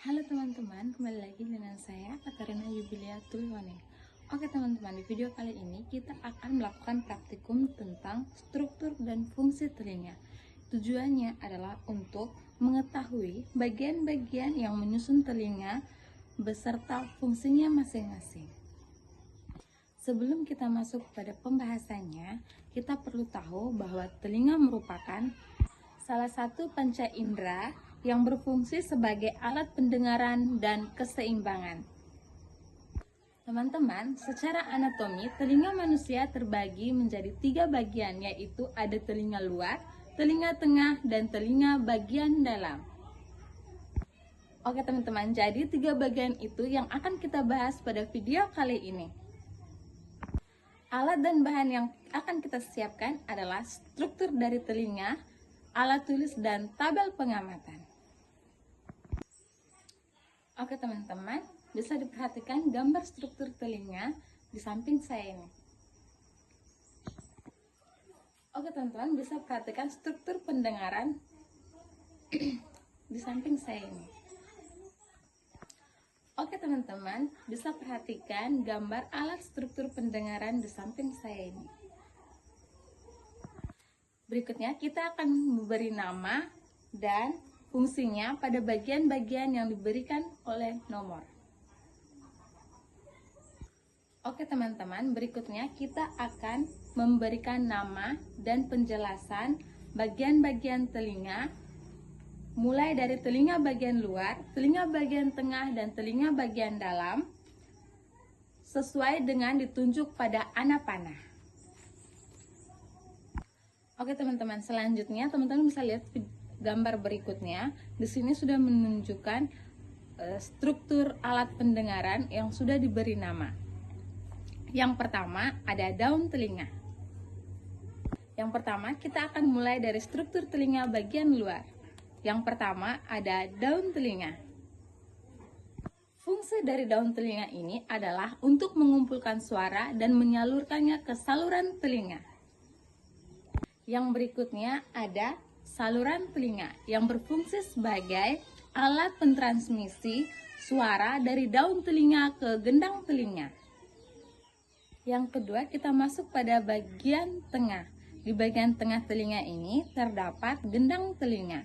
Halo teman-teman, kembali lagi dengan saya Katarina Yubilia Tuliwane. Oke teman-teman, di video kali ini kita akan melakukan praktikum tentang struktur dan fungsi telinga. Tujuannya adalah untuk mengetahui bagian-bagian yang menyusun telinga beserta fungsinya masing-masing. Sebelum kita masuk pada pembahasannya, kita perlu tahu bahwa telinga merupakan salah satu panca indera yang berfungsi sebagai alat pendengaran dan keseimbangan. Teman-teman, secara anatomi, telinga manusia terbagi menjadi 3 bagian, yaitu ada telinga luar, telinga tengah, dan telinga bagian dalam. Oke teman-teman, jadi 3 bagian itu yang akan kita bahas pada video kali ini. Alat dan bahan yang akan kita siapkan adalah struktur dari telinga, alat tulis, dan tabel pengamatan. Oke teman-teman, bisa diperhatikan gambar struktur telinga di samping saya ini. Oke teman-teman, bisa perhatikan struktur pendengaran di samping saya ini. Oke teman-teman, bisa perhatikan gambar alat struktur pendengaran di samping saya ini. Berikutnya kita akan memberi nama dan fungsinya pada bagian-bagian yang diberikan oleh nomor. Oke teman-teman, berikutnya kita akan memberikan nama dan penjelasan bagian-bagian telinga, mulai dari telinga bagian luar, telinga bagian tengah, dan telinga bagian dalam, sesuai dengan ditunjuk pada anak panah. Oke teman-teman, selanjutnya teman-teman bisa lihat gambar berikutnya. Di sini sudah menunjukkan struktur alat pendengaran yang sudah diberi nama. Yang pertama ada daun telinga. Yang pertama kita akan mulai dari struktur telinga bagian luar. Yang pertama ada daun telinga. Fungsi dari daun telinga ini adalah untuk mengumpulkan suara dan menyalurkannya ke saluran telinga. Yang berikutnya ada saluran telinga yang berfungsi sebagai alat pentransmisi suara dari daun telinga ke gendang telinga. Yang kedua, kita masuk pada bagian tengah. Di bagian tengah telinga ini terdapat gendang telinga.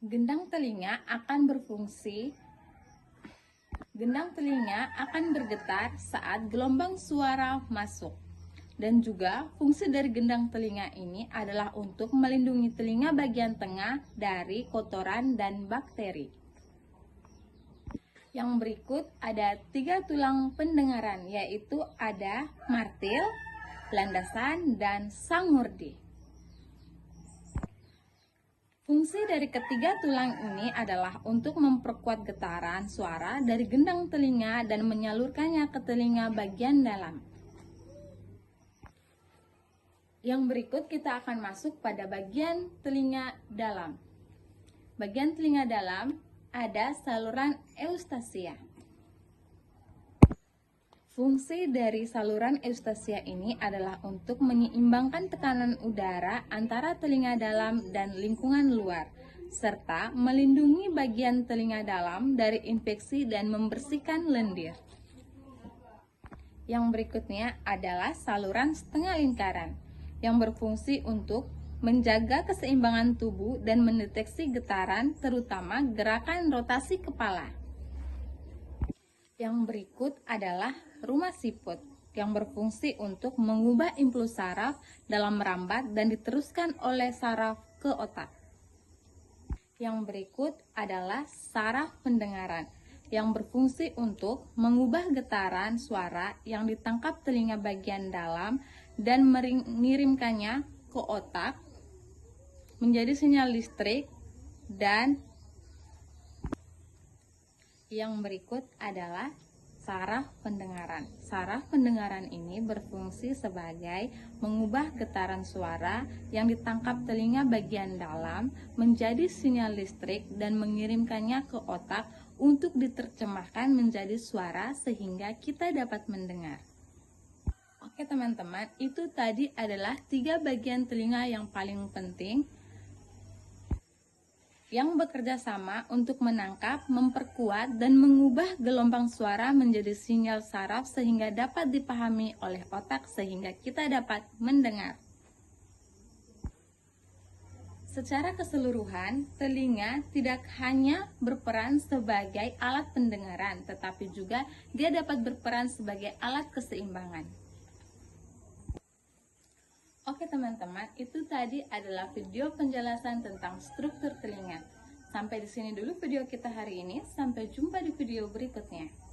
Gendang telinga akan bergetar saat gelombang suara masuk. Dan juga fungsi dari gendang telinga ini adalah untuk melindungi telinga bagian tengah dari kotoran dan bakteri. Yang berikut ada 3 tulang pendengaran, yaitu ada martil, landasan, dan sangurdi. Fungsi dari ketiga tulang ini adalah untuk memperkuat getaran suara dari gendang telinga dan menyalurkannya ke telinga bagian dalam. Yang berikut kita akan masuk pada bagian telinga dalam. Bagian telinga dalam ada saluran eustasia. Fungsi dari saluran eustasia ini adalah untuk menyeimbangkan tekanan udara antara telinga dalam dan lingkungan luar, serta melindungi bagian telinga dalam dari infeksi dan membersihkan lendir. Yang berikutnya adalah saluran setengah lingkaran, yang berfungsi untuk menjaga keseimbangan tubuh dan mendeteksi getaran, terutama gerakan rotasi kepala. Yang berikut adalah rumah siput, yang berfungsi untuk mengubah impuls saraf dalam merambat dan diteruskan oleh saraf ke otak. Yang berikut adalah saraf pendengaran, yang berfungsi untuk mengubah getaran suara yang ditangkap telinga bagian dalam dan mengirimkannya ke otak menjadi sinyal listrik. Dan yang berikut adalah saraf pendengaran. Saraf pendengaran ini berfungsi sebagai mengubah getaran suara yang ditangkap telinga bagian dalam menjadi sinyal listrik dan mengirimkannya ke otak untuk diterjemahkan menjadi suara sehingga kita dapat mendengar. Oke teman-teman, itu tadi adalah 3 bagian telinga yang paling penting yang bekerja sama untuk menangkap, memperkuat, dan mengubah gelombang suara menjadi sinyal saraf sehingga dapat dipahami oleh otak sehingga kita dapat mendengar. Secara keseluruhan, telinga tidak hanya berperan sebagai alat pendengaran, tetapi juga dia dapat berperan sebagai alat keseimbangan. Oke teman-teman, itu tadi adalah video penjelasan tentang struktur telinga. Sampai di sini dulu video kita hari ini, sampai jumpa di video berikutnya.